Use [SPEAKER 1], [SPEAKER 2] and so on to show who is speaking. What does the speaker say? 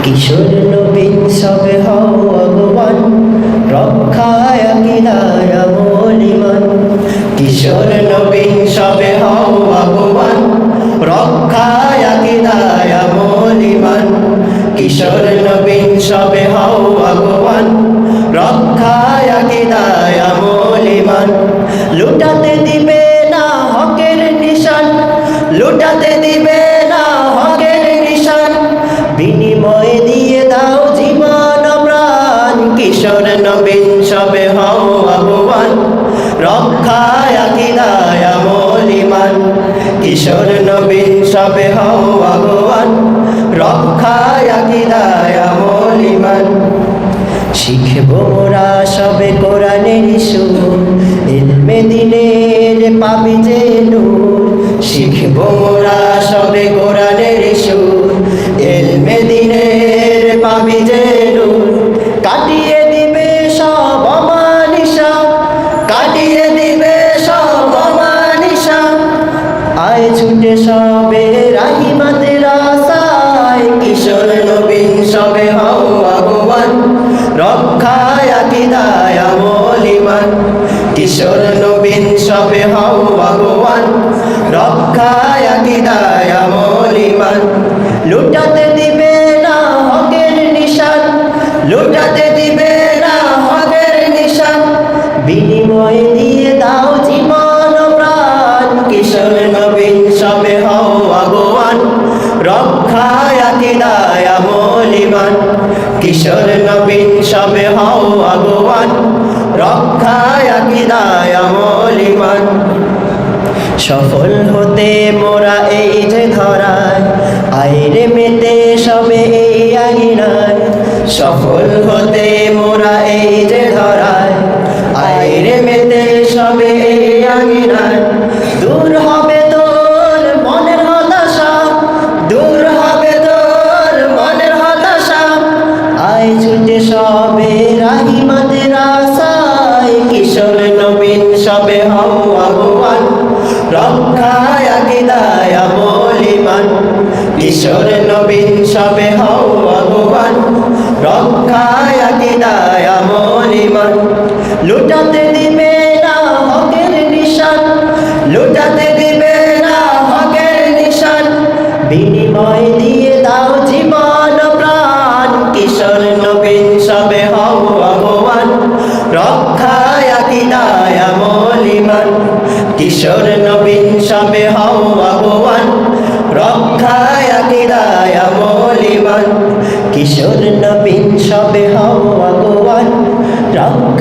[SPEAKER 1] কিশোর নবীন সবে হও ভগবান, রক্ষায় আকিদায় আমল ঈমান। কিশোর নবীন সবে হও ভগবান, রক্ষায় আকিদায় আমল ঈমান। কিশোর নবীন সবে হও ভগবান, রক্ষায় আকিদায় আমল ঈমান। লুটাতে দিবে না হকের নিশান, লুটাতে দিবে না হকের নিশান। বিনিময়ে দিয়ে দাও জীবন প্রাণ। কিশোর নবীন সবে হও ভগবান, রক্ষায় আকিদায় আমল ঈমান। কিশোর নবীন সবে হও ভগবান, রক্ষায় আকিদায় আমল ঈমান। শিখব মোরা সবে কোরআনের সুর, ইলমে দিনের পাবি যে নূর। শিখব মোরা সবে কোরআনের সুর, ইলমে দিনের পাবি যে নূর। কাটিয়ে দিবে সব অমানিসা, কাটিয়ে দিবে সব অমানিসা। আয় ছুটে সবে রাহিমাতের আশায়। কিশোর নবীন সবে হও ভগবান, রক্ষায় আকিদায় আমল ঈমান। কিশোর নবীন সবে হও ভগবান, রক্ষায় আকিদায় আমল ঈমান। লুটাতে দিবে না হকের নিশান, লুটাতে দিবে না হকের নিশান। বিনিময়ে দিয়ে দাও জীবন প্রাণ। কিশোর নবীন সবে হও ভগবান, রক্ষায় আকিদায় আমল ঈমান। কিশোর নবীন সবে হও ভগবান, রক্ষায় আকিদায় আমল ঈমান। সফল হতে মোরা এই যে ধরায়, আইরে মেতে সবে এই আঙিনায়। সফল হতে মোরা এই যে ধরায়, আইরে মেতে সবে এই আঙিনায়। দূর হবে তোর মনের হতাশা, দূর হবে তোর মনের হতাশা। আয় ছুটে সবে রাহিমাতের আশায়। কিশোর নবীন সবে হও ভগবান, রক্ষায় আকিদায় আমল ঈমান। কিশোর নবীন সবে হও ভগবান, রক্ষায় আকিদায় আমল ঈমান। লুটাতে দিবে না হকের নিশান, লুটাতে দিবে না হকের নিশান। বিনিময়ে দিয়ে দাও জীবন প্রাণ। কিশোর নবীন সবে হও ভগবান, রক্ষায় আকিদায় আমল ঈমান। কিশোর নবীন সবে হও ভগবান, রক্ষায় আকিদায় আমল ঈমান। কিশোর নবীন সবে হও ভগবান, রক্ষায়